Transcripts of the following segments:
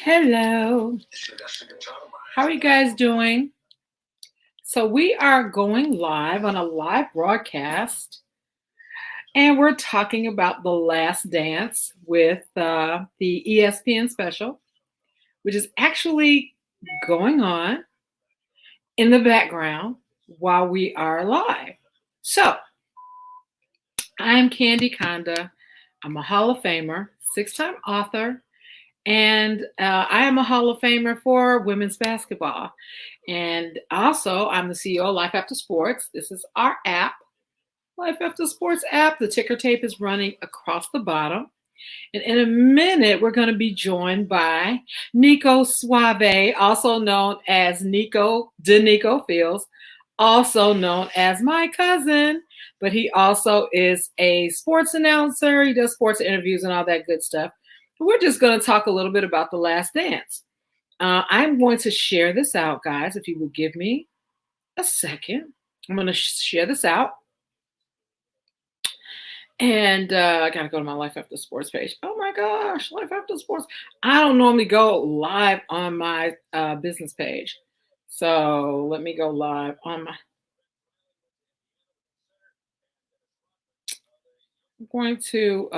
Hello. How are you guys doing? So we are going live on a live broadcast, and we're talking about The Last Dance with the ESPN special, which is actually going on in the background while we are live. So I'm Candy Conda. I'm a Hall of Famer, six-time author, and I am a Hall of Famer for women's basketball. And also, I'm the CEO of Life After Sports. This is our app, Life After Sports app. The ticker tape is running across the bottom. And in a minute, we're going to be joined by Nico Suave, also known as Nico Fields, also known as my cousin. But he also is a sports announcer. He does sports interviews and all that good stuff. We're just going to talk a little bit about The Last Dance. I'm going to share this out, guys, if you would give me a second. I'm going to share this out. And I got to go to my Life After Sports page. Oh, my gosh, Life After Sports. I don't normally go live on my business page. So let me go live on my... I'm going to...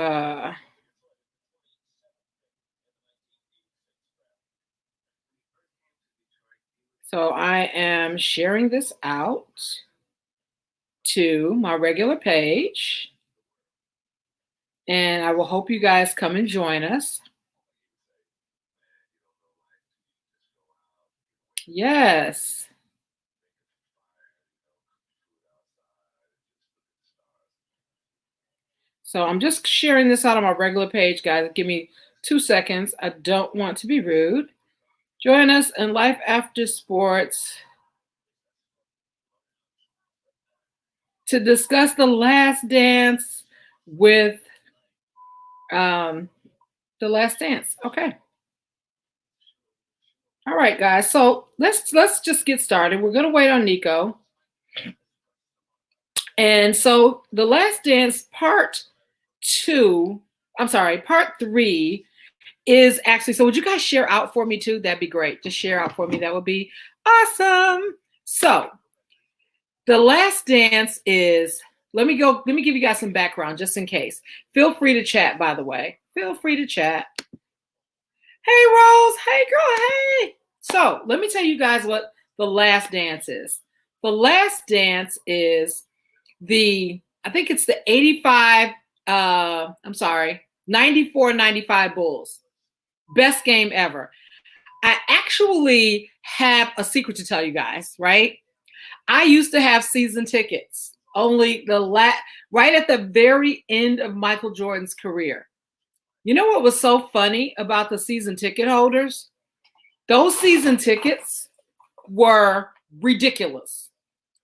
So I am sharing this out to my regular page. And I will hope you guys come and join us. Yes. So I'm just sharing this out on my regular page, guys. Give me 2 seconds. I don't want to be rude. Join us in Life After Sports to discuss The Last Dance with The Last Dance. Okay. All right, guys. So let's just get started. We're gonna wait on Nico. And so The Last Dance part 3 is actually, so would you guys share out for me too? That'd be great. Just share out for me. That would be awesome. So The Last Dance is, let me give you guys some background just in case. Feel free to chat, by the way. Feel free to chat. Hey, Rose. Hey, girl. Hey. So let me tell you guys what The Last Dance is. The Last Dance is I think it's the 94-95 Bulls. Best game ever. I actually have a secret to tell you guys, right? I used to have season tickets, only right at the very end of Michael Jordan's career. You know what was so funny about the season ticket holders? Those season tickets were ridiculous.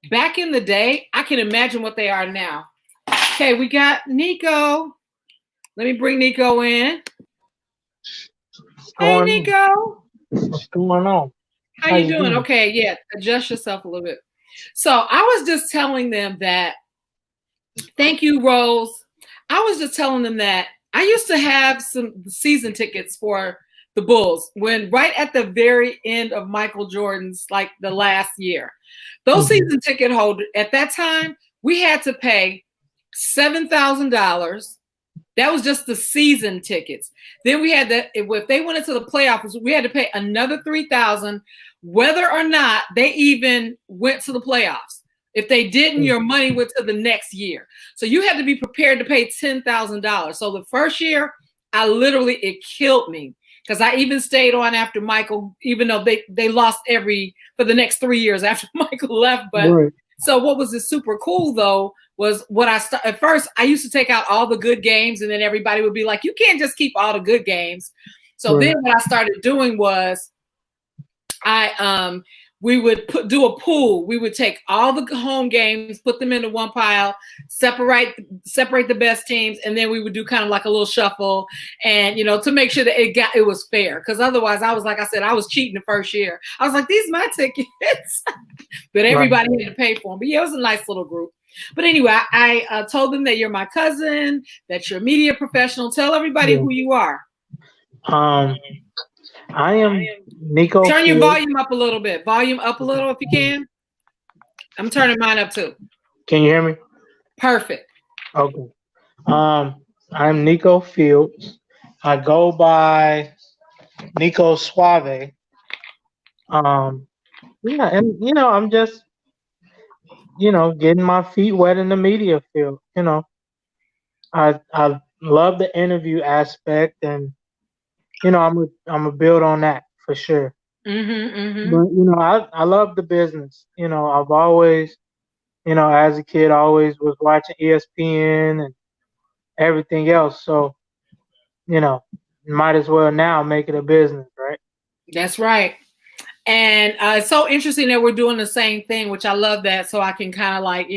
Back in the day, I can imagine what they are now. Okay, we got Nico. Let me bring Nico in. Hey, Nico. What's going on? How you doing? Okay, yeah, adjust yourself a little bit. So I was just telling them that, thank you, Rose. I was just telling them that I used to have some season tickets for the Bulls when right at the very end of Michael Jordan's, like the last year. Those season ticket holders, at that time, we had to pay $7,000. That was just the season tickets. Then we had that if they went into the playoffs, we had to pay another $3,000, whether or not they even went to the playoffs. If they didn't, your money went to the next year. So you had to be prepared to pay $10,000. So the first year, it killed me because I even stayed on after Michael, even though they lost for the next 3 years after Michael left. But so what was super cool though was at first I used to take out all the good games, and then everybody would be like, you can't just keep all the good games. So then what I started doing was we would do a pool. We would take all the home games, put them into one pile, separate the best teams, and then we would do kind of like a little shuffle, and to make sure that it was fair. Because otherwise, I was cheating the first year. I was like, these are my tickets, but everybody had to pay for them. But yeah, it was a nice little group. But anyway, I told them that you're my cousin, that you're a media professional. Tell everybody who you are. I am Nico Turn your Field. volume up a little bit. Volume up a little if you can. I'm turning mine up too. Can you hear me? Perfect. Okay. I'm Nico Fields. I go by Nico Suave. Um, yeah, and I'm just getting my feet wet in the media field. I love the interview aspect, and I'm a build on that for sure. Mm-hmm. Mm-hmm. But I love the business. I've always as a kid, I always was watching ESPN and everything else. So you know, might as well now make it a business, right? That's right. And it's so interesting that we're doing the same thing, which I love that. So I can kind of like,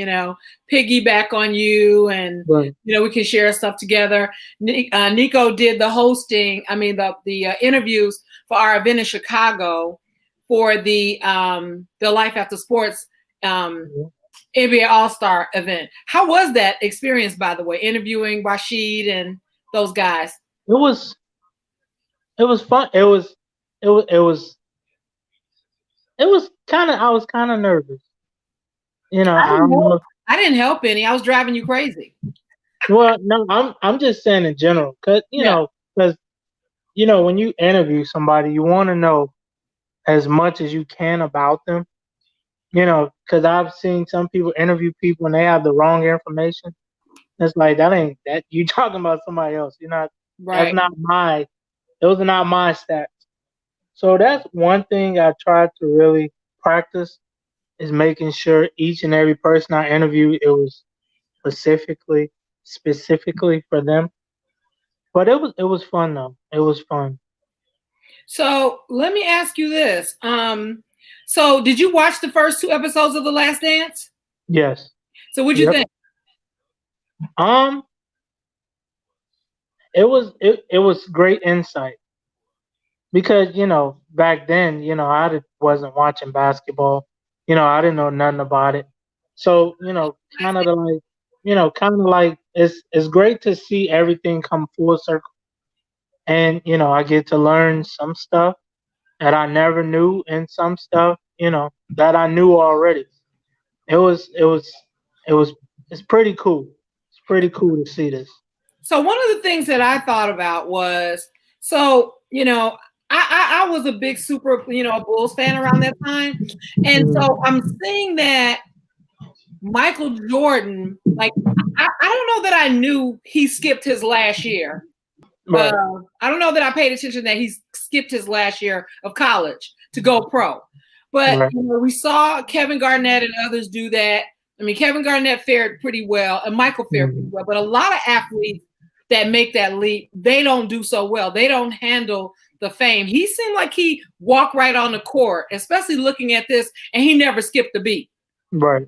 piggyback on you and, Right. we can share stuff together. Nico did the hosting, the interviews for our event in Chicago for the Life After Sports Yeah. NBA All-Star event. How was that experience, by the way, interviewing Rashid and those guys? It was it was fun. It was kind of I was kind of nervous. I I didn't don't help. know. I didn't help any. I was driving you crazy. Well, no, I'm just saying in general, cause Yeah. when you interview somebody, you want to know as much as you can about them. Because I've seen some people interview people and they have the wrong information. It's like that ain't that you talking about somebody else. You're not. That's Right. not my. Those are not my stats. So that's one thing I tried to really practice is making sure each and every person I interviewed it was specifically for them. But it was fun though. It was fun. So let me ask you this. So did you watch the first two episodes of The Last Dance? Yes. So what'd you Yep. think? Um. It was great insight because back then wasn't watching basketball. I didn't know nothing about it. So kind of like it's great to see everything come full circle, and I get to learn some stuff that I never knew, and some stuff that I knew already. It was it was it was it's pretty cool. It's pretty cool to see this. So one of the things that I thought about was, so I was a big super Bulls fan around that time, and so Mhm. I'm seeing that Michael Jordan, like I don't know that I knew he skipped his last year. Right. I don't know that I paid attention that he skipped his last year of college to go pro. But Right. we saw Kevin Garnett and others do that. I mean, Kevin Garnett fared pretty well, and Michael fared pretty Mhm. well. But a lot of athletes that make that leap, they don't do so well. They don't handle the fame. He seemed like he walked right on the court, especially looking at this, and he never skipped a beat. Right.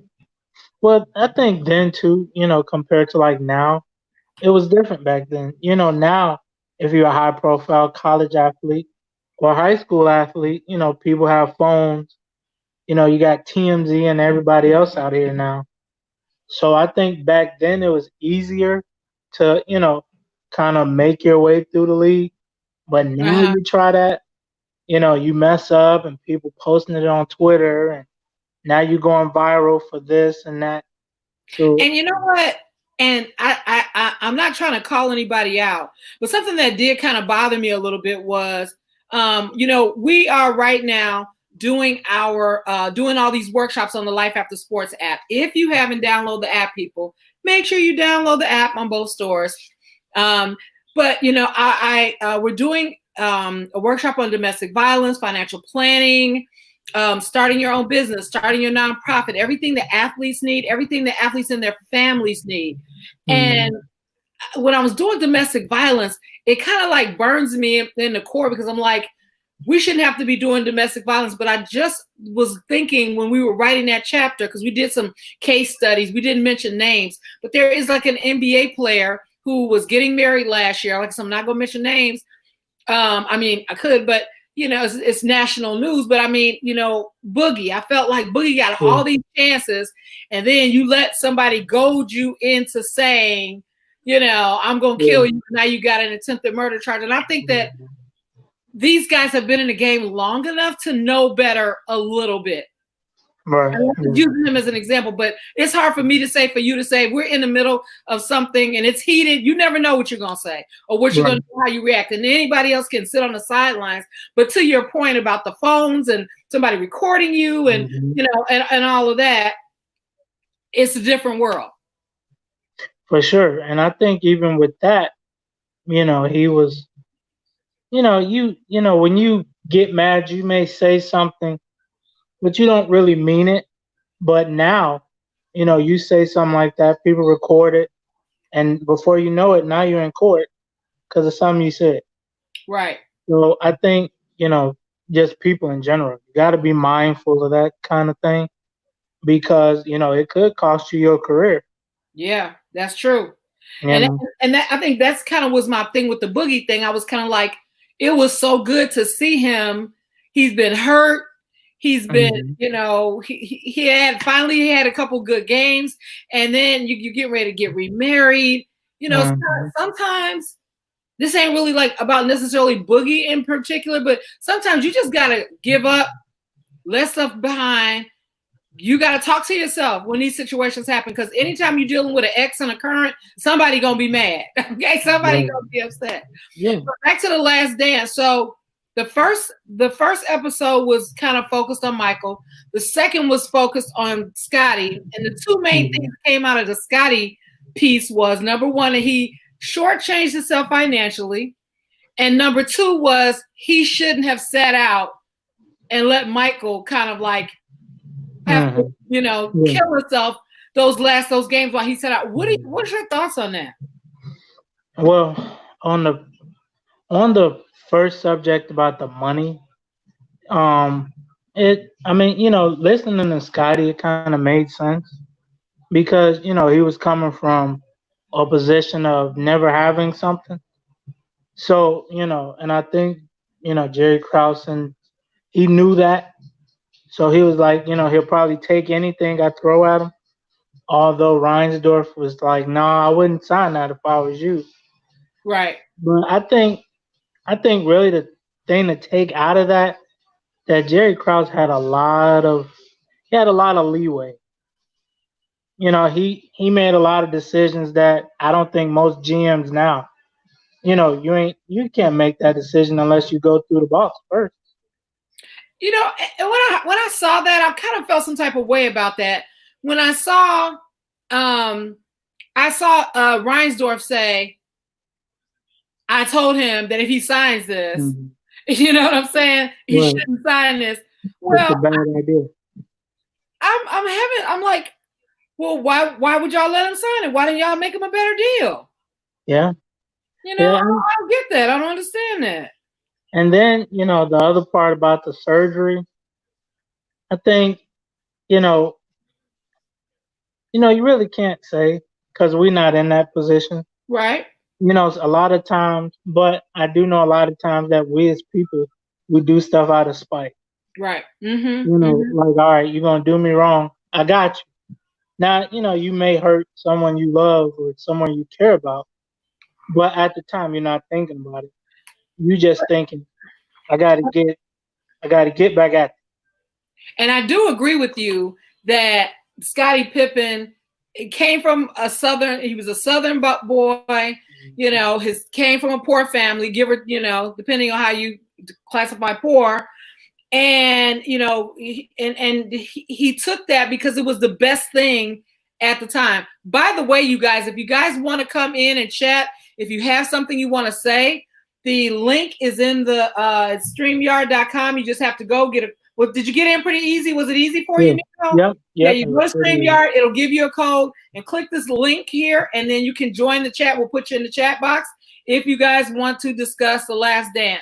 Well, I think then too, compared to like now, it was different back then. Now if you're a high profile college athlete or high school athlete, people have phones. You got TMZ and everybody else out here now. So I think back then it was easier to, kind of make your way through the league. But now Uh-huh. you try that, you mess up and people posting it on Twitter and now you're going viral for this and that. So And you know what? And I'm not trying to call anybody out, but something that did kind of bother me a little bit was, we are right now doing doing all these workshops on the Life After Sports app. If you haven't downloaded the app, people, make sure you download the app on both stores. Um, but we're doing a workshop on domestic violence, financial planning, starting your own business, starting your nonprofit, everything that athletes need, everything that athletes and their families need. And mm, when I was doing domestic violence, it kind of like burns me in the core because I'm like, we shouldn't have to be doing domestic violence. But I just was thinking when we were writing that chapter, because we did some case studies, we didn't mention names, but there is like an NBA player who was getting married last year. Like, so I'm not going to mention names. I could, but it's national news. But I mean, Boogie, I felt like Boogie got yeah, all these chances, and then you let somebody goad you into saying, I'm gonna yeah, kill you. Now you got an attempted murder charge, and I think that mhm, these guys have been in the game long enough to know better a little bit. Right. I'm Yeah. using him as an example, but it's hard for me to say, for you to say, we're in the middle of something and it's heated. You never know what you're going to say or what you're going Right. to do, how you react. And anybody else can sit on the sidelines. But to your point about the phones and somebody recording you and, Hmm. and all of that, it's a different world. For sure. And I think even with that, he was, when you get mad, you may say something, but you don't really mean it. But now, you say something like that, people record it, and before you know it, now you're in court because of something you said. Right. So I think, just people in general, you got to be mindful of that kind of thing because, it could cost you your career. Yeah, that's true. You And know. that I think that's kind of was my thing with the Boogie thing. I was kind of like, it was so good to see him. He's been hurt. He's been, Hmm. he had finally he had a couple good games, and then you get ready to get remarried. Hmm. Sometimes this ain't really like about necessarily Boogie in particular, but sometimes you just gotta give up, let stuff behind. You got to talk to yourself when these situations happen, because anytime you're dealing with an ex and a current, somebody gonna be mad. Okay, somebody Right. gonna be upset. Yeah. But back to The Last Dance. So the first episode was kind of focused on Michael. The second was focused on Scotty, and the two main things Hmm. that came out of the Scotty piece was, number one, that he shortchanged himself financially, and number two was he shouldn't have sat out and let Michael kind of like have to, Hmm. Yeah. kill herself those games while he set out. What's your thoughts on that? Well, on the first subject about the money, um, I mean, listening to Scotty, it kind of made sense because he was coming from a position of never having something. So and I think Jerry Krause, and he knew that. So he was like, he'll probably take anything I throw at him. Although Reinsdorf was like, "No, I wouldn't sign that if I was you." Right. But I think really the thing to take out of that Jerry Krause had a lot of leeway. He made a lot of decisions that I don't think most GMs now. You can't make that decision unless you go through the boss first. And when I saw that, I kind of felt some type of way about that. When um I saw Reinsdorf say, I told him that if he signs this, Mhm. you know what I'm saying, he Right. shouldn't sign this. It's Well, a bad idea. I'm like, well, why would y'all let him sign it? Why didn't y'all make him a better deal? Yeah. I Yeah. don't get that. I don't understand that. And then, the other part about the surgery, I think, you know, you really can't say because we're not in that position. Right? A lot of times, but I do know a lot of times that we as people, we do stuff out of spite. Right. Mm-hmm. Like, all right, you're going to do me wrong. I got you. Now, you may hurt someone you love or someone you care about, but at the time, you're not thinking about it. You just thinking, I got to get, I got to get back at And I do agree with you that Scottie Pippen, it came from he was a Southern boy, his came from a poor family, depending on how you classify poor. And, he took that because it was the best thing at the time. By the way, you guys, if you guys want to come in and chat, if you have something you want to say, the link is in the StreamYard.com. You just have to go get a. Well, did you get in pretty easy? Was it easy for you, it. Nico? Yeah. Yeah, Yep. you It go was to pretty easy. StreamYard. It'll give you a code and click this link here, and then you can join the chat. We'll put you in the chat box if you guys want to discuss the Last Dance.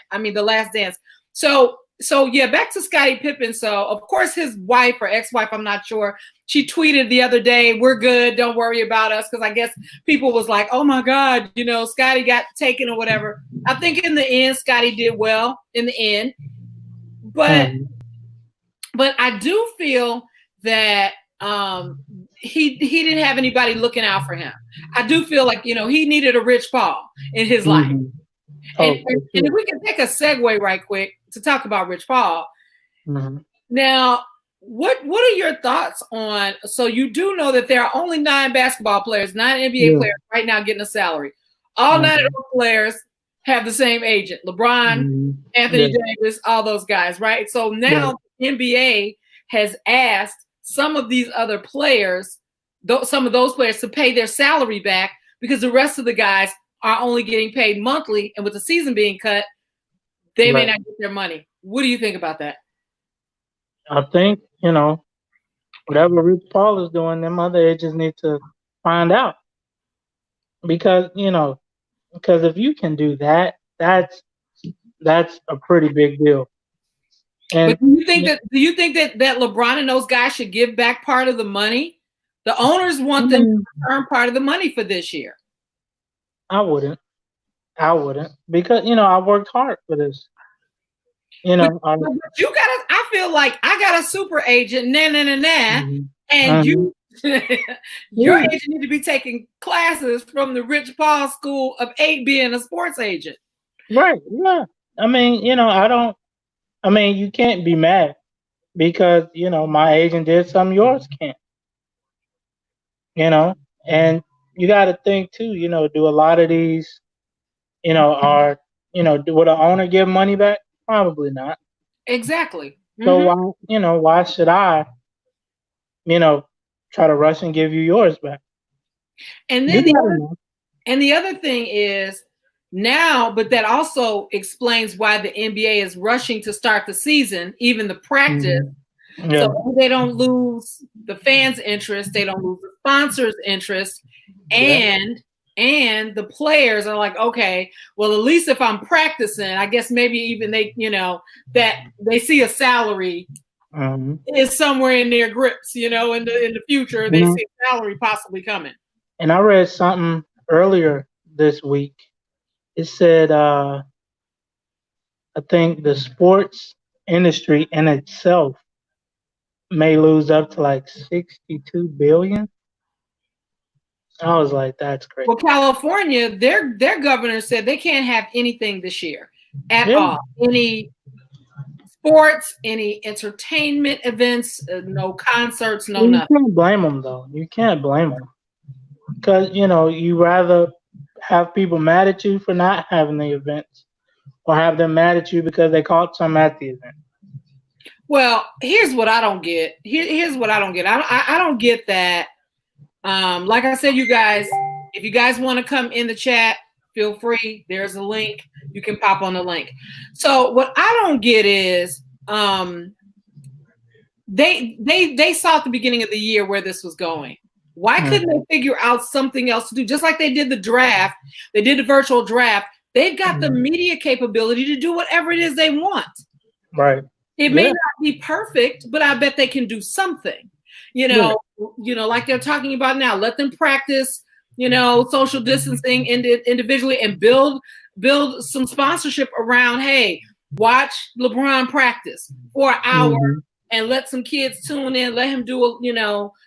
So yeah, back to Scottie Pippen. So of course his wife or ex-wife, I'm not sure, she tweeted the other day, "We're good, don't worry about us," because I guess people was like, "Oh my God, Scottie got taken or whatever." I think in the end, Scottie did well in the end, but Mhm. I do feel that he didn't have anybody looking out for him. I do feel like he needed a Rich Paul in his life. Mhm. And, Oh, and for and if sure. we can take a segue right quick to talk about Rich Paul. Hmm. Now, what are your thoughts on? So you do know that there are only 9 basketball players, 9 NBA Yeah. players right now getting a salary. All 9 of Hmm. those players have the same agent: LeBron, Hmm. Anthony Yeah. Davis, all those guys, right? So Right. now the NBA has asked some of these other players, some of those players, to pay their salary back because the rest of the guys are only getting paid monthly, and with the season being cut, they may Right. not get their money. What do you think about that? I think, whatever Rich Paul is doing, them other agents need to find out because, because if you can do that, that's a pretty big deal. But And do you think that LeBron and those guys should give back part of the money? The owners I want them to mean, return part of the money for this year. I wouldn't. I wouldn't because I worked hard for this. You But, know, I, but you gotta. I feel like I got a super agent, mhm. and Mhm. you, your Yeah, agent need to be taking classes from the Rich Paul School of being a sports agent. right. Yeah. I mean, I don't. I mean, you can't be mad because my agent did something yours can't. You know, and you got to think too. Do a lot of these, are would the owner give money back? Probably not. Exactly. So Hmm. why should I, you know, try to rush and give you yours back? And You then the gotta other know. And the other thing is now, but that also explains why the NBA is rushing to start the season, even the practice. Hmm. Yeah. So they don't lose the fans' interest, they don't lose the sponsors' interest, Yeah. and the players are like, okay, well, at least if I'm practicing, I guess maybe even they, that they see a salary Hmm. is somewhere in their grips, in the future, they see a salary possibly coming. And I read something earlier this week. It said, I think the sports industry in itself may lose up to like 62 billion. I was like, that's crazy. Well, California, their governor said they can't have anything this year at Yeah. all. Any sports, any entertainment events, no concerts, no Well, you nothing. can't blame them though. You can't blame them because you rather have people mad at you for not having the events, or have them mad at you because they caught some at the event. Well, here's what I don't get. Here's what I don't get. I don't get that. Like I said, you guys, if you guys want to come in the chat, feel free. There's a link. You can pop on the link. So what I don't get is they saw at the beginning of the year where this was going. Why couldn't Mm-hmm. they figure out something else to do? Just like they did the draft, they did the virtual draft. They've got the Mm-hmm. media capability to do whatever it is they want. Right. It may Yeah. not be perfect, but I bet they can do something. You Yeah. know, like they're talking about now. Let them practice, social distancing individually and build some sponsorship around, hey, watch LeBron practice for an hour Mm-hmm. and let some kids tune in, let him do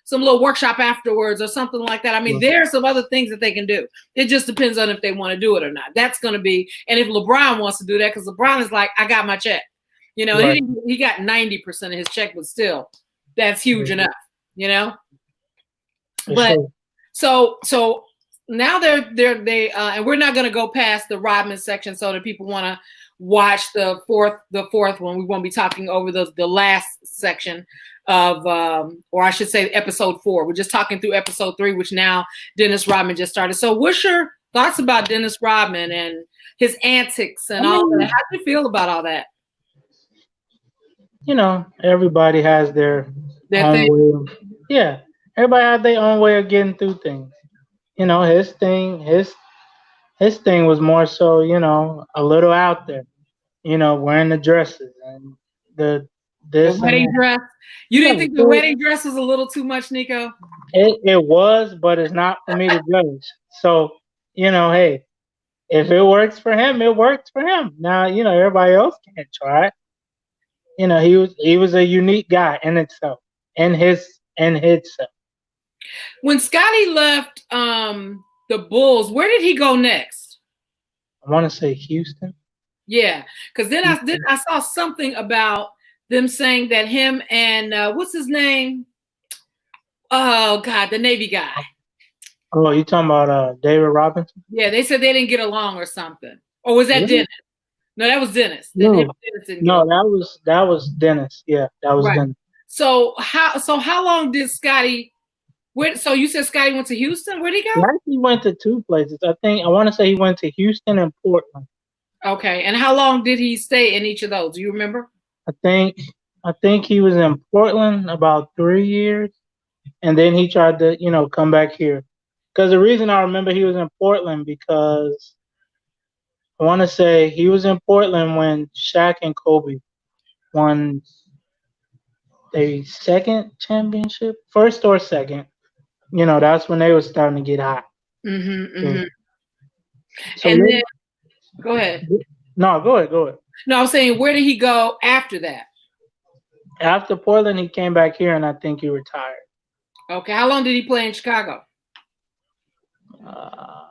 some little workshop afterwards or something like that. I mean, Right. there are some other things that they can do. It just depends on if they want to do it or not. That's going to be, and if LeBron wants to do that, because LeBron is like, I got my check. Right. He got 90% of his check, but still, that's huge Mm-hmm. enough. For But sure. so now they and we're not going to go past the Rodman section so that people want to watch the fourth one. We won't be talking over the last section of or I should say episode 4. We're just talking through episode 3, which now Dennis Rodman just started. So what's your thoughts about Dennis Rodman and his antics I and all that? mean, How do you feel about all that? everybody has their That own thing. way of, yeah, everybody has their own way of getting through things. His thing was more so, a little out there, wearing the dresses and the The this and wedding that. dress. You didn't Yeah, think the so wedding dress was a little too much, Nico? it was, but it's not for me to judge. So, hey, if it works for him, it works for him. Now, everybody else can't try it. He was a unique guy in itself, in himself. When Scotty left the Bulls, where did he go next? I want to say Houston. Yeah, because then Houston. I saw something about them saying that him and what's his name? Oh God, the Navy guy. Oh, you talking about David Robinson? Yeah, they said they didn't get along or something. Or was that Really? Dennis? No, that was Dennis. That him No, and Dennis didn't get no, along. that was Dennis. Yeah, that was Right. Dennis. So how long did Scotty went? So you said Scotty went to Houston? Where'd he He go? actually went to two places. I want to say he went to Houston and Portland. Okay. And how long did he stay in each of those? Do you remember? I think I think he was in Portland about 3 years, and then he tried to come back here. Because the reason I remember he was in Portland because I want to say he was in Portland when Shaq and Kobe won a second championship, first or second. That's when they was starting to get hot. Mm-hmm. So, Mm-hmm. so And then maybe go ahead. no, go ahead, go ahead. No, I was saying where did he go after that? After Portland, he came back here, and I think he retired. Okay. How long did he play in Chicago? Uh,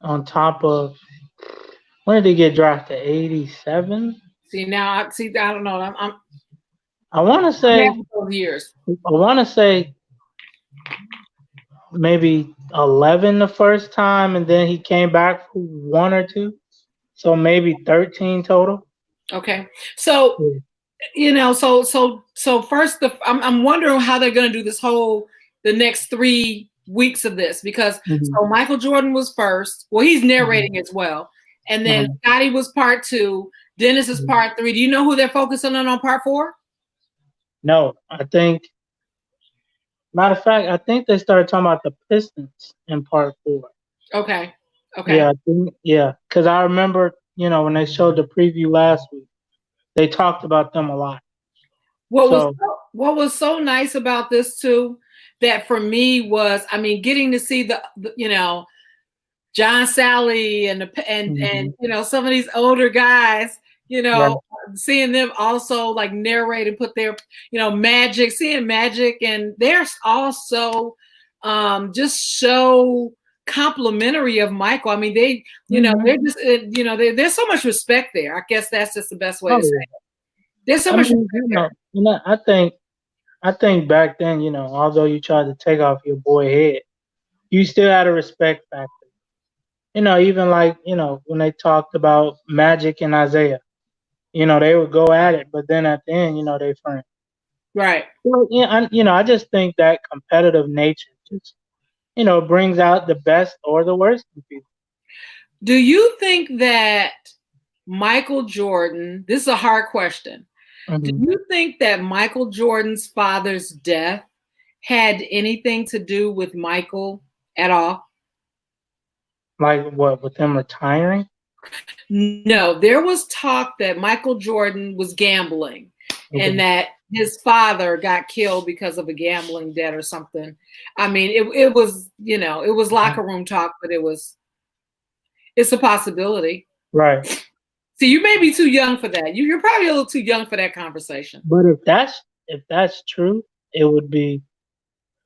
on top of when did he get drafted? 87. See now, I don't know. I want to I'm say having those years. I want to say maybe 11 the first time, and then he came back for one or two, so maybe 13 total. Okay. So Yeah. so first I'm wondering how they're going to do the next 3 weeks of this because Mhm. so Michael Jordan was first. Well, he's Mhm. narrating as well, and then Mhm. Scotty was part two. Dennis is Mhm. part three. Do you know who they're focusing on part four? No, I think matter of fact, I think they started talking about the Pistons in part four. Okay. Okay. Yeah, I think, yeah, because I remember when they showed the preview last week, they talked about them a lot. So What was so nice about this too, that for me was, I mean, getting to see the John Sally and mhm, some of these older guys, right, seeing them also like narrate and put their Magic, seeing Magic, and they're also just so complimentary of Michael. I mean, hmm they're just there's so much respect there. I guess that's just the best way oh to say yeah. it. There's so I much mean, respect there. I think back then, although you tried to take off your boy head, you still had a respect factor. Even like when they talked about Magic and Isaiah, they would go at it, but then at the end, they friends. Right. Well, yeah, I just think that competitive nature just brings out the best or the worst in people. Do you think that Michael Jordan, this is a hard question. Do Hmm. you think that Michael Jordan's father's death had anything to do with Michael at all? Like what with them retiring? No, there was talk that Michael Jordan was gambling and Okay. that his father got killed because of a gambling debt or something. I mean, it was, it was locker room talk, but it's a possibility. Right. See, you may be too young for that. You're probably a little too young for that conversation. But if that's true, it would be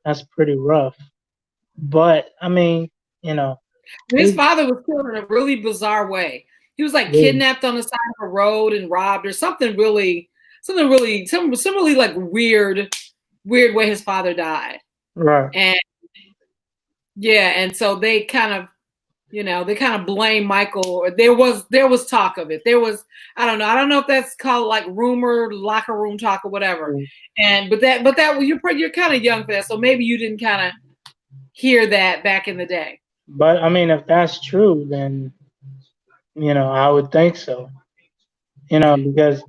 that's pretty rough. But I mean, you know, His it, father was killed in a really bizarre way. He was like it, kidnapped on the side of a road and robbed, or some really like weird way his father died. right, And yeah, and so they kind of blame Michael. Or there was talk of it. I don't know if that's called like rumor, locker room talk, or whatever. right. And but you're kind of young for that, so maybe you didn't kind of hear that back in the day. But I mean, if that's true, then I would think so. Because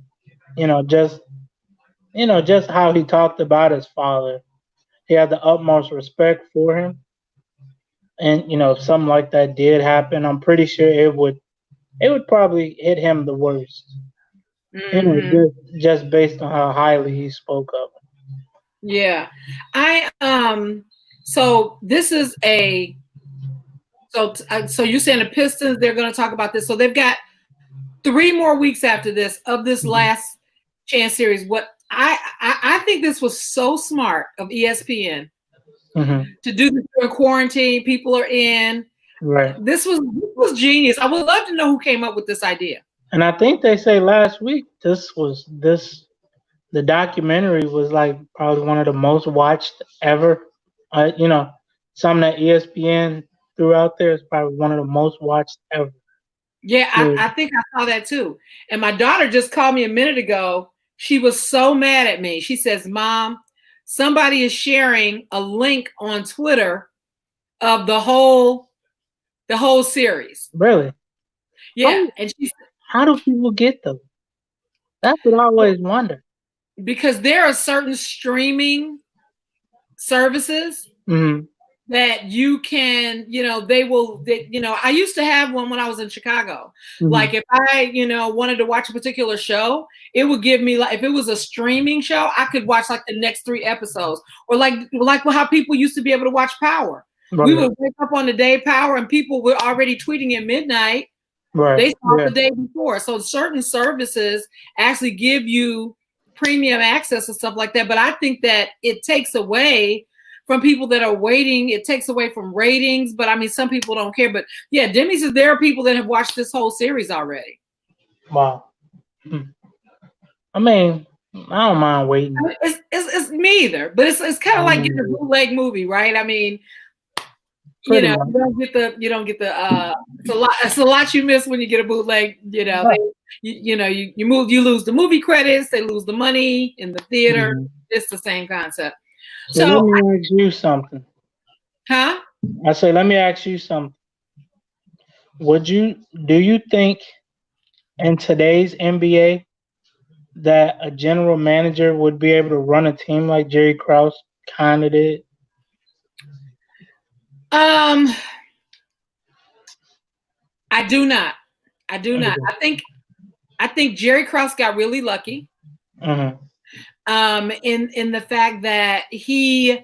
you know, just just how he talked about his father, he had the utmost respect for him. And if something like that did happen, I'm pretty sure it would probably hit him the worst. Hmm. Just based on how highly he spoke of Yeah. I so this is a so you're saying the Pistons, they're going to talk about this. So they've got 3 more weeks after this of this him. last chance series. What I think this was so smart of ESPN Hmm. to do this during quarantine. People are in. Right. This was genius. I would love to know who came up with this idea. And I think they say last week the documentary was like probably one of the most watched ever. You know, something that ESPN threw out there is probably one of the most watched ever. Yeah, Yeah. I think I saw that too. And my daughter just called me a minute ago. She was so mad at me. She says, "Mom, somebody is sharing a link on Twitter of the whole series." Really? Yeah, How and she how do people get those? That's what I always wonder. because there are certain streaming services Hmm. that you can, I used to have one when I was in Chicago. Like Hmm. if I, wanted to watch a particular show, it would give me, like, if it was a streaming show, I could watch like the next 3 episodes. Or like how people used to be able to watch Power. We Right. would wake up on the day Power and people were already tweeting at midnight. Right. They saw it Yeah. the day before. So certain services actually give you premium access and stuff like that. But I think that it takes away from people that are waiting. It takes away from ratings. But I mean, some people don't care. But yeah, Demi says there are people that have watched this whole series already. Wow. Hmm. I mean, I don't mind I waiting. mean, it's me either. But it's kind I of don't like mind getting a waiting. bootleg movie, right? I mean, Pretty much. you don't get the it's a lot you miss when you get a bootleg. Right. You lose the movie credits, they lose the money in the theater. Mhm. It's the same concept. So let So, me ask you something. huh? I say, let me ask you something. Do you think in today's NBA that a general manager would be able to run a team like Jerry Krause kind of did? Um, I do not. I do not. Okay. I think Jerry Krause got really lucky. Mm-hmm. In the fact that he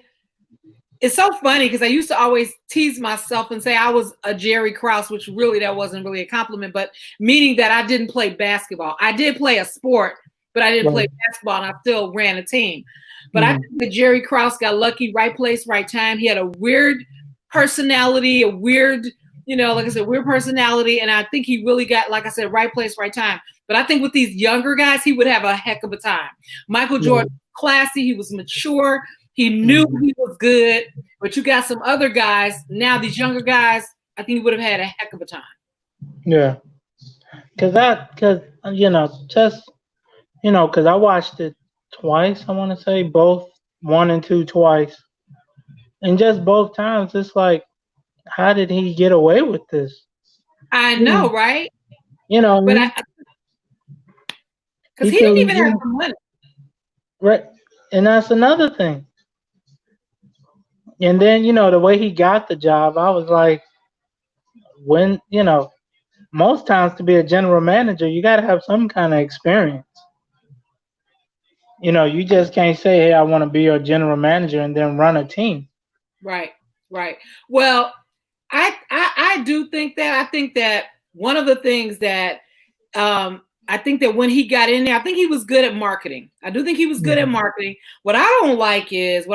it's so funny because I used to always tease myself and say I was a Jerry Krause, which really that wasn't really a compliment, but meaning that I didn't play basketball. I did play a sport, but I didn't Right. play basketball, and I still ran a team. But I Mm-hmm. think that Jerry Krause got lucky, right place, right time. He had a weird personality, a weird, like I said, weird personality, and I think he really got, like I said, right place, right time. But I think with these younger guys, he would have a heck of a time. Michael Right. Jordan, classy, he was mature, he knew Mm-hmm. he was good. But you got some other guys now. These younger guys, I think he would have had a heck of a time. Yeah. Cause just cause I watched it twice. I want to say both one and two twice, and just both times it's like, how did he get away with this? I You know, know, right? But and because he he could, didn't even have the money. right, and that's another thing. And then the way he got the job, I was like, when most times to be a general manager, you got to have some kind of experience. You just can't say, "Hey, I want to be your general manager," and then run a team. Right, right. Well, I do think that. I think that one of the things that I think that when he got in there, I think he was good at marketing. I do think he was good at Mhm. marketing. What I didn't like is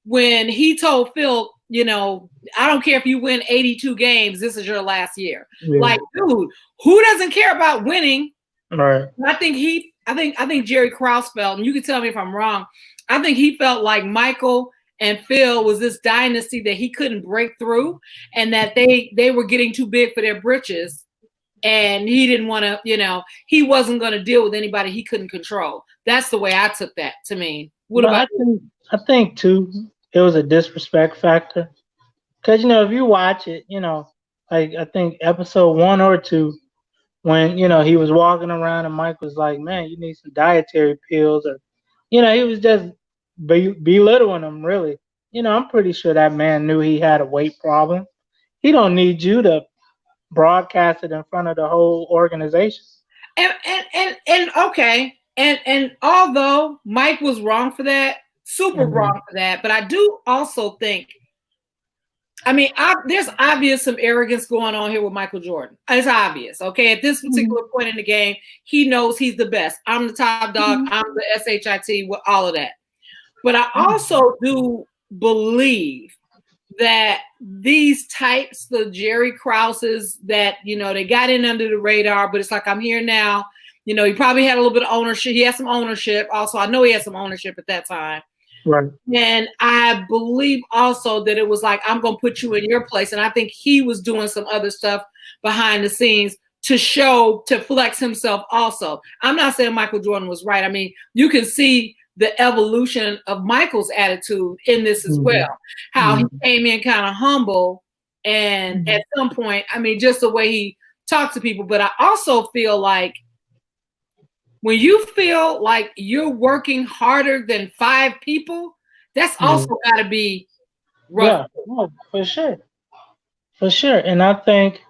when he told Phil, I don't care if you win 82 games, this is your last year. Yeah. Like, dude, who doesn't care about winning? Right. I think Jerry Krause felt, and you can tell me if I'm wrong. I think he felt like Michael and Phil was this dynasty that he couldn't break through, and that they were getting too big for their britches, and he didn't want to. He wasn't going to deal with anybody he couldn't control. That's the way I took that to mean. What But about I think too, it was a disrespect factor. Because if you watch it, like I think episode one or two, when he was walking around and Mike was like, "Man, you need some dietary pills," or he was just belittling him. Really, I'm pretty sure that man knew he had a weight problem. He don't need you to broadcast it in front of the whole organization. and okay, and although Mike was wrong for that, super Hmm. wrong for that, but I do also think. I mean, there's obvious some arrogance going on here with Michael Jordan. It's obvious, okay? At this particular point in the game, he knows he's the best. I'm the top dog. I'm the SHIT with all of that. But I also do believe that these types, the Jerry Krauses, that they got in under the radar, but it's like I'm here now. He probably had a little bit of ownership. He had some ownership. Also, I know he had some ownership at that time. Right. And I believe also that it was like, I'm going to put you in your place. And I think he was doing some other stuff behind the scenes to flex himself also. I'm not saying Michael Jordan was right. I mean, you can see the evolution of Michael's attitude in this as Mm-hmm. well. How he Mm-hmm. came in kind of humble. And Mm-hmm. at some point, I mean, just the way he talked to people. But I also feel like when you feel like you're working harder than 5 people, that's Yeah. also got to be rough. Yeah. No, for sure. For sure. And I think,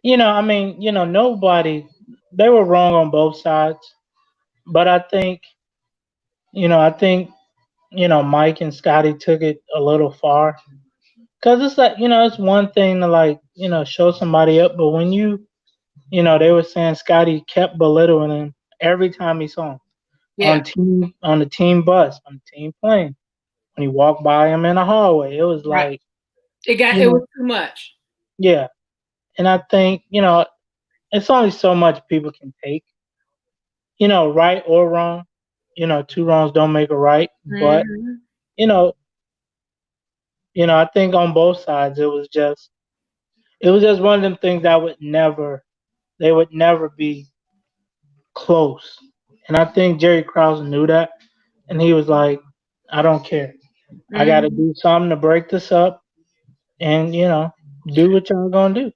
I mean, nobody, they were wrong on both sides. But I think, Mike and Scotty took it a little far. Because it's like, it's one thing to like, show somebody up. But when they were saying Scotty kept belittling him every time he saw him Yeah. on the team bus, on the team plane, when he walked by him in the hallway. It was Right. like, It was too much. yeah. And I think, it's only so much people can take, right or wrong. Two wrongs don't make a right. But, Mm-hmm. you know, I think on both sides it was just one of them things that they would never be close. And I think Jerry Krause knew that, and he was like, I don't care. I got to Mm-hmm. do something to break this up, and do what y'all gonna do.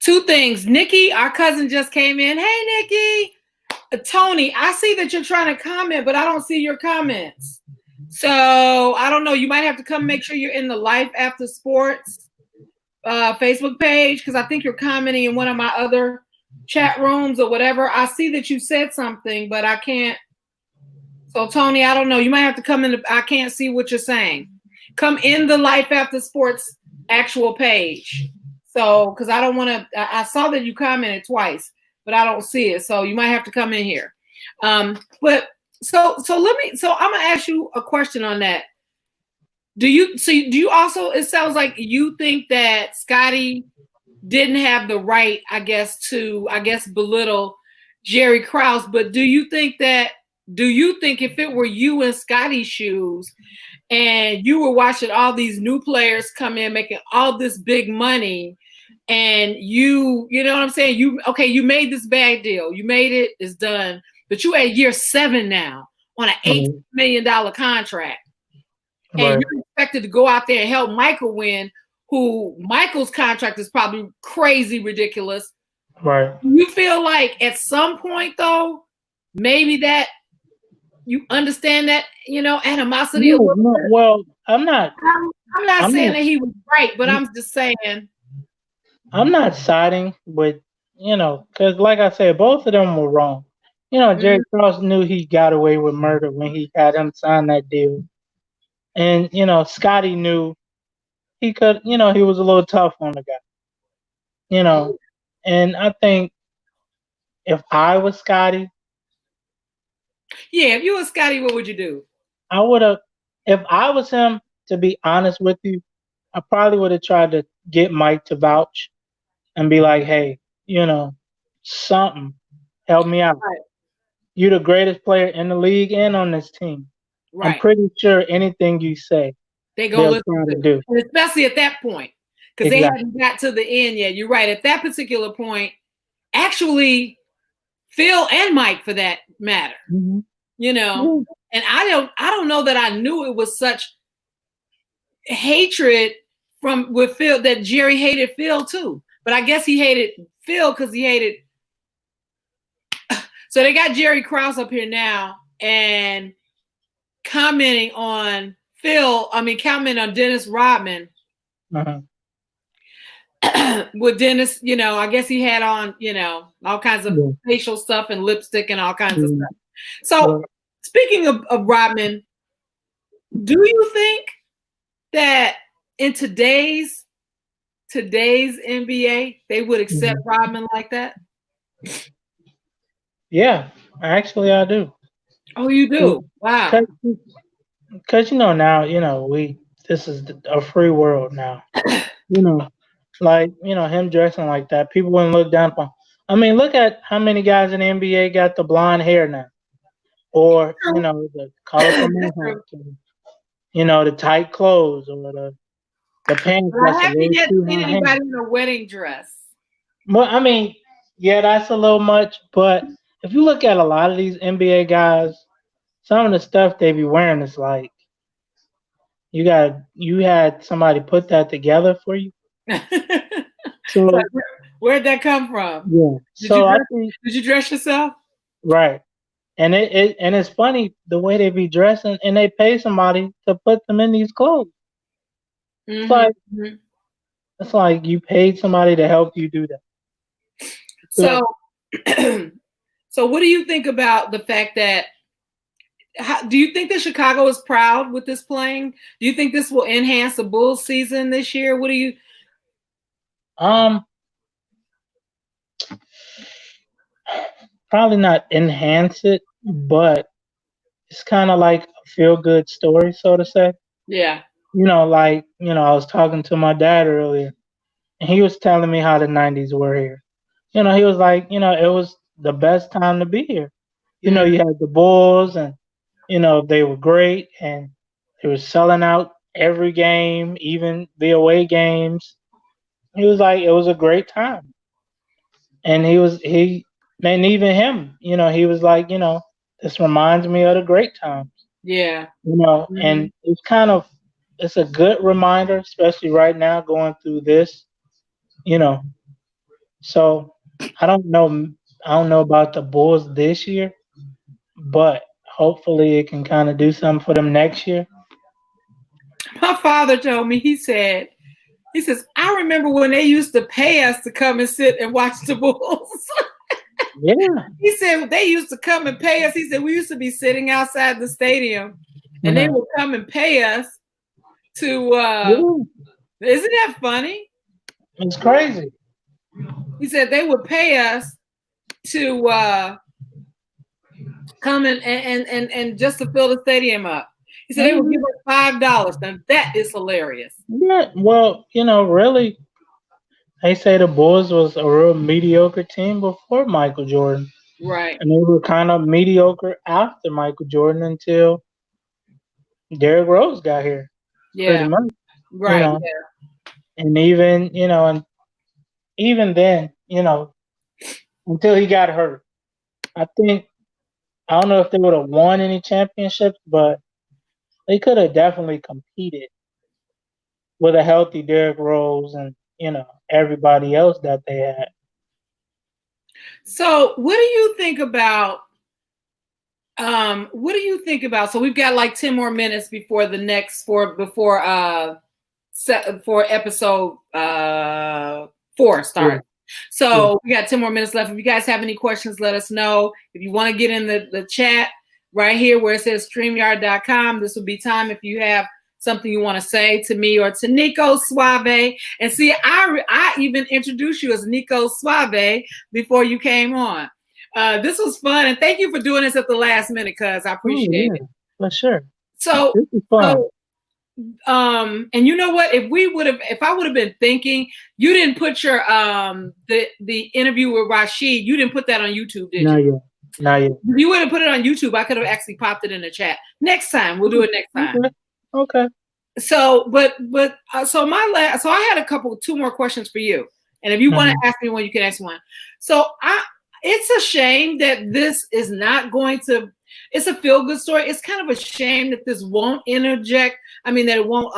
Two things. Nikki, our cousin, just came in. Hey, Nikki. Tony, I see that you're trying to comment, but I don't see your comments. So I don't know. You might have to come make sure you're in the Life After Sports Facebook page, because I think you're commenting in one of my other chat rooms or whatever. I see that you said something, but I can't. So Tony, I don't know. You might have to come in. I can't see what you're saying. Come in the Life After Sports actual page. So, because I don't want to. I saw that you commented twice, but I don't see it. So you might have to come in here. But so let me. So I'm gonna ask you a question on that. Do you also? It sounds like you think that Scotty didn't have the right, to belittle Jerry Krause. But do you think if it were you in Scotty's shoes and you were watching all these new players come in making all this big money, and you know what I'm saying? You made this bad deal. You made it, it's done. But you at year 7 now on an $8 million contract, and Right, you're expected to go out there and help Michael win, who Michael's contract is probably crazy ridiculous. right. You feel like at some point though, maybe that you understand that, animosity a No, little no. bit. Well, I'm not. I'm not I'm saying not. that he was right, but I'm just saying. I'm not siding with because like I said, both of them were wrong. Jerry Mm, Krause knew he got away with murder when he had him sign that deal, and Scotty knew he could. He was a little tough on the guy. You know, and I think if I was Scotty, yeah, if you were Scotty, what would you do? I would have. If I was him, to be honest with you, I probably would have tried to get Mike to vouch and be like, "Hey, something, help me out. Right. You're the greatest player in the league and on this team. I'm Right. pretty sure anything you say, They gonna they'll listen try to to it. do." And especially at that point. Because they Exactly. hadn't got to the end yet. You're right. At that particular point, actually, Phil and Mike for that matter, Hmm. you know. Yeah. And I don't know that I knew it was such hatred from with Phil, that Jerry hated Phil too. But I guess he hated Phil because he hated. So they got Jerry Krause up here now and commenting on commenting on Dennis Rodman. Uh-huh. With Dennis, I guess he had on, all kinds of Yeah. facial stuff and lipstick and all kinds of Mhm. stuff. So Right. speaking of Rodman, do you think that in today's NBA, they would accept Mhm. Rodman like that? Yeah, actually, I do. Oh, you do? Wow. Because now, we this is a free world now. You know, like him dressing like that, people wouldn't look down upon. I mean, look at how many guys in the NBA got the blonde hair now, or True. the colorful That's true. mohawks, or, the tight clothes, or the pants But I that's a haven't little yet too seen high anybody hand. in a wedding dress. Well, I mean, yeah, that's a little much, but if you look at a lot of these NBA guys, some of the stuff they be wearing is like you had somebody put that together for you. Like, So where'd that come from? yeah, Did you so I dress? think Did you dress yourself? right, and it's funny the way they be dressing, and they pay somebody to put them in these clothes. It's Mm-hmm. like it's like you paid somebody to help you do that. So, So so what do you think about the fact that? Do you think that Chicago is proud with this playing? Do you think this will enhance the Bulls season this year? What do you? um, probably not enhance it, but it's kind of like a feel good story, so to say. Yeah. Like I was talking to my dad earlier, and he was telling me how the '90s were here. He was like, it was the best time to be here. Mm, You had the Bulls, and they were great, and they were selling out every game, even the away games. He was like, it was a great time, and and even him, he was like, this reminds me of the great times, yeah. and Mhm. it's a good reminder, especially right now going through this, you know. So I don't know, about the Bulls this year, but hopefully it can kind of do something for them next year. My father told me. He says, I remember when they used to pay us to come and sit and watch the Bulls. Yeah. He said they used to come and pay us. He said we used to be sitting outside the stadium, and they Hmm. would come and pay us to. Yeah. Isn't that funny? It's crazy. He said they would pay us to come and just to fill the stadium up. He said they would give Hmm. us $5. Now that is hilarious. Yeah. Well, really, they say the Bulls was a real mediocre team before Michael Jordan, Right. and they were kind of mediocre after Michael Jordan until Derrick Rose got here, pretty Yeah. much. You Right. know, and even and even then, until he got hurt, I think I don't know if they would have won any championships, but they could have definitely competed with a healthy Derrick Rose and everybody else that they had. So, what do you think about? What do you think about? So we've got like 10 more minutes before the next for episode 4 Yeah, starts. yeah. So we got 10 more minutes left. If you guys have any questions, let us know. If you want to get in the chat right here where it says streamyard.com, this will be time if you have something you want to say to me or to Nico Suave. And see, I even introduced you as Nico Suave before you came on. This was fun, and thank you for doing this at the last minute, cuz I Oh appreciate it. yeah, for sure. So, This is fun. so and you know what, if I would have been thinking, you didn't put your the interview with Rashid, you didn't put that on YouTube, did Not you? yet. Not yet. If you would have put it on YouTube, I could have actually popped it in the chat. Next time, we'll do it next time. Okay. Okay. So so I had two more questions for you, and if you want Mhm. to ask me one, you can ask one. So it's a shame that this is not going to. It's a feel good story. It's kind of a shame that this won't interject. I mean, that it won't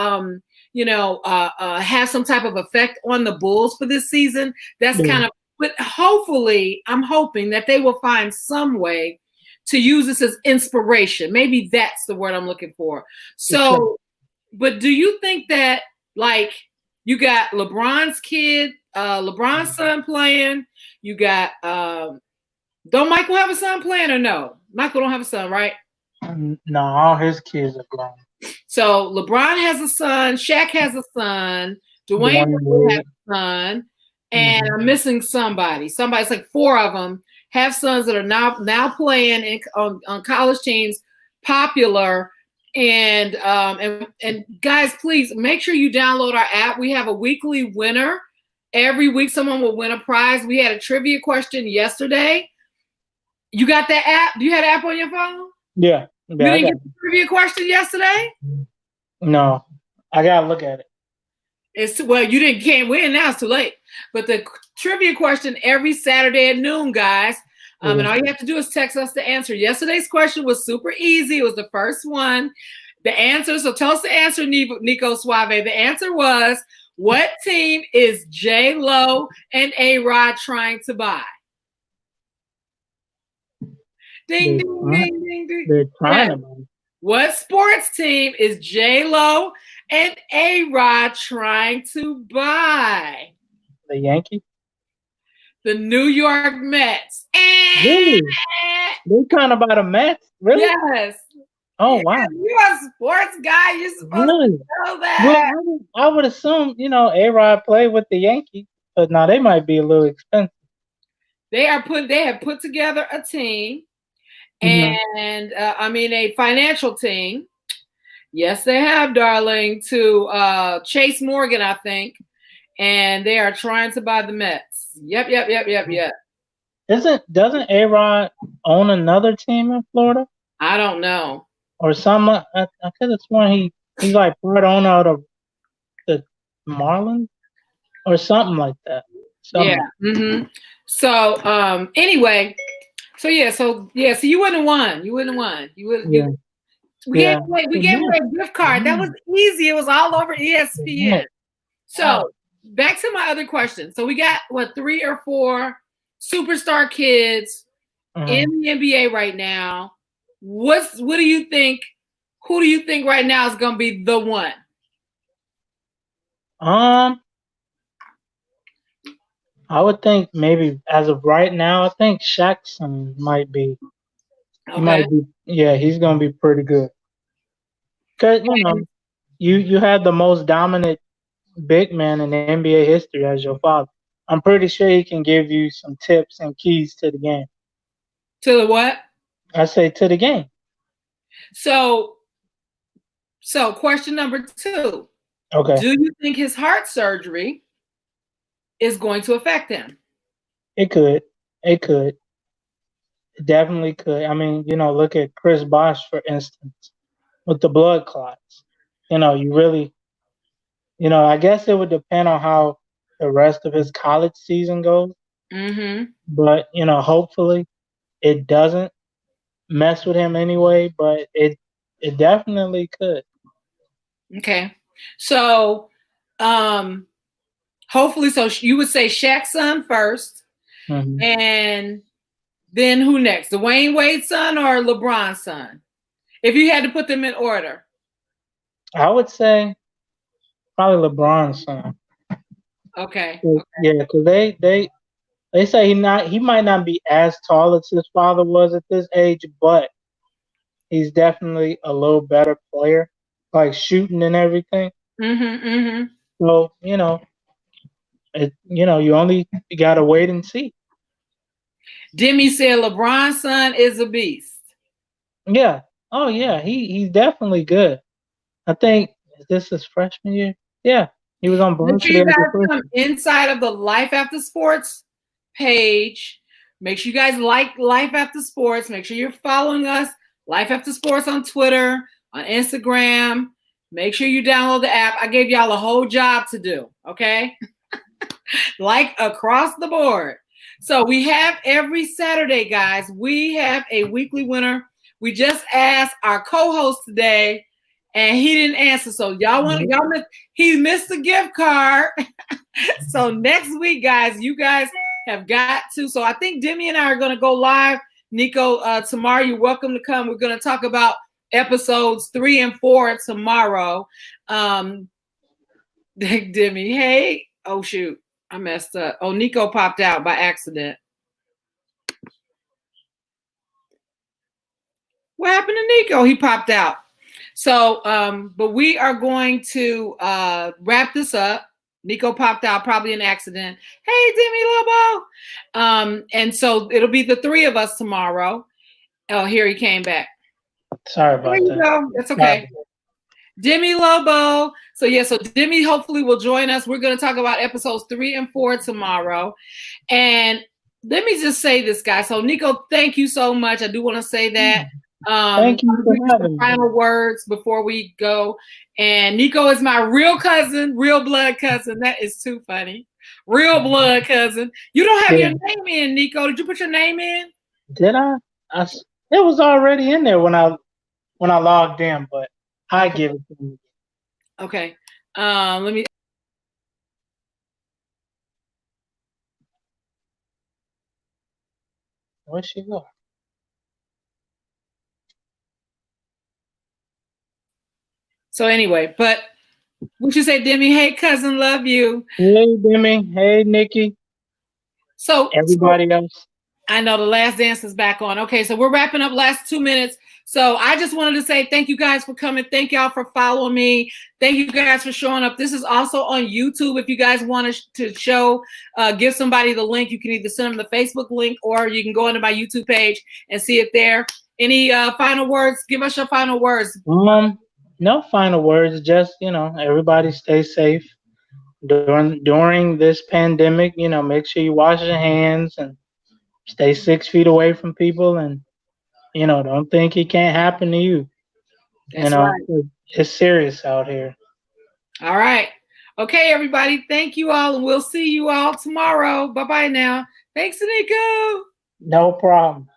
have some type of effect on the Bulls for this season. That's Yeah. kind of. But hopefully, I'm hoping that they will find some way to use this as inspiration. Maybe that's the word I'm looking for. For sure. So, but do you think that, like, you got LeBron's kid, LeBron's son playing? You got don't Michael have a son playing or no? Michael don't have a son, right? No, all his kids are grown. So LeBron has a son, Shaq has a son, Dwayne Dwayne Wade has Wade. a son, and Mhm. I'm missing somebody. Somebody's like 4 of them have sons that are now playing on college teams, popular. And guys, please make sure you download our app. We have a weekly winner. Every week someone will win a prize. We had a trivia question yesterday. You got that app? Do you have the app on your phone? Yeah. You Yeah, I didn't got get the trivia question yesterday? it. No. I gotta look at it. You can't win now, it's too late. But the trivia question every Saturday at noon, guys. And all you have to do is text us the answer. Yesterday's question was super easy. It was the first one. The answer, so tell us the answer, Nico Suave. The answer was, what team is J-Lo and A-Rod trying to buy? Ding, ding, ding, ding, ding. They're trying Yeah. to buy. What sports team is J-Lo and A-Rod trying to buy? The Yankees? The New York Mets. Really? They're trying to buy the Mets? Really? Yes. Oh, yes. wow. You're a sports guy. You're supposed Really? to know that. Well, I would assume, A-Rod played with the Yankees, but now they might be a little expensive. They have put together a team, Mm-hmm. and a financial team. Yes, they have, darling, to Chase Morgan, I think, and they are trying to buy the Mets. Yep. Doesn't A-Rod own another team in Florida? I don't know. Or some, I could have sworn he's like part owner of the Marlins or something like that. Yeah. Mm-hmm. So anyway, so you wouldn't have won. You wouldn't have won. Yeah. We gave away a gift card. That was easy. It was all over ESPN. So back to my other question. So we got 3 or 4 superstar kids in the NBA right now. What do you think? Who do you think right now is going to be the one? I would think maybe as of right now, I think Shaq's son might be. Okay. He might be. Yeah, he's gonna be pretty good. Cause you had the most dominant big man in NBA history as your father. I'm pretty sure he can give you some tips and keys to the game. To the what? I say to the game. So question number 2. Okay. Do you think his heart surgery is going to affect him? It could. It could. It definitely could. I mean, look at Chris Bosh, for instance, with the blood clots. You really, I guess it would depend on how the rest of his college season goes. Mm-hmm. But, hopefully it doesn't mess with him anyway, but it definitely could. Okay. So, hopefully, so you would say Shaq's son first, and then who next? Dwayne Wade's son or LeBron's son? If you had to put them in order. I would say probably LeBron's son. Okay. Yeah, because they say he might not be as tall as his father was at this age, but he's definitely a little better player, like shooting and everything. So you only gotta wait and see. Demi said LeBron's son is a beast. Yeah. Oh yeah, he's definitely good. I think this is freshman year. Yeah, he was on Make sure varsity you as a guys freshman. come inside of the Life After Sports page. Make sure you guys like Life After Sports. Make sure you're following us, Life After Sports, on Twitter, on Instagram. Make sure you download the app. I gave y'all a whole job to do, okay? Like across the board. So we have every Saturday, guys, we have a weekly winner. We just asked our co-host today, and he didn't answer. So he missed the gift card. So next week, guys, you guys have got to. So I think Demi and I are going to go live. Nico, tomorrow, you're welcome to come. We're going to talk about episodes 3 and 4 tomorrow. Demi, hey. Oh, shoot. I messed up. Oh, Nico popped out by accident. What happened to Nico? He popped out. So, but we are going to wrap this up. Nico popped out, probably an accident. Hey, Demi Lobo. And so it'll be the 3 of us tomorrow. Oh, here he came back. Sorry There about you that. go. That's Sorry. okay. Demi Lobo. So yeah, so Demi hopefully will join us. We're going to talk about episodes 3 and 4 tomorrow. And let me just say this, guys. So Nico, thank you so much. I do want to say that. Thank you I'll for give you some having me. final words before we go. And Nico is my real cousin, real blood cousin. That is too funny. Real blood cousin. You don't have Yeah. your name in, Nico. Did you put your name in? Did I? It was already in there when I logged in, but I Okay. give it to you. Okay. Let me. Where'd she go? So anyway, but what you say, Demi? Hey, cousin, love you. Hey, Demi. Hey, Nikki. So Everybody else. I know the last dance is back on. Okay, so we're wrapping up last 2 minutes. So I just wanted to say thank you guys for coming. Thank y'all for following me. Thank you guys for showing up. This is also on YouTube. If you guys want to show, give somebody the link. You can either send them the Facebook link or you can go into my YouTube page and see it there. Any final words? Give us your final words. No final words. Just everybody stay safe during this pandemic. Make sure you wash your hands and stay 6 feet away from people, and don't think it can't happen to you. You That's know, right. it's serious out here. All right. Okay, everybody. Thank you all, and we'll see you all tomorrow. Bye bye now. Thanks, Nico. No problem.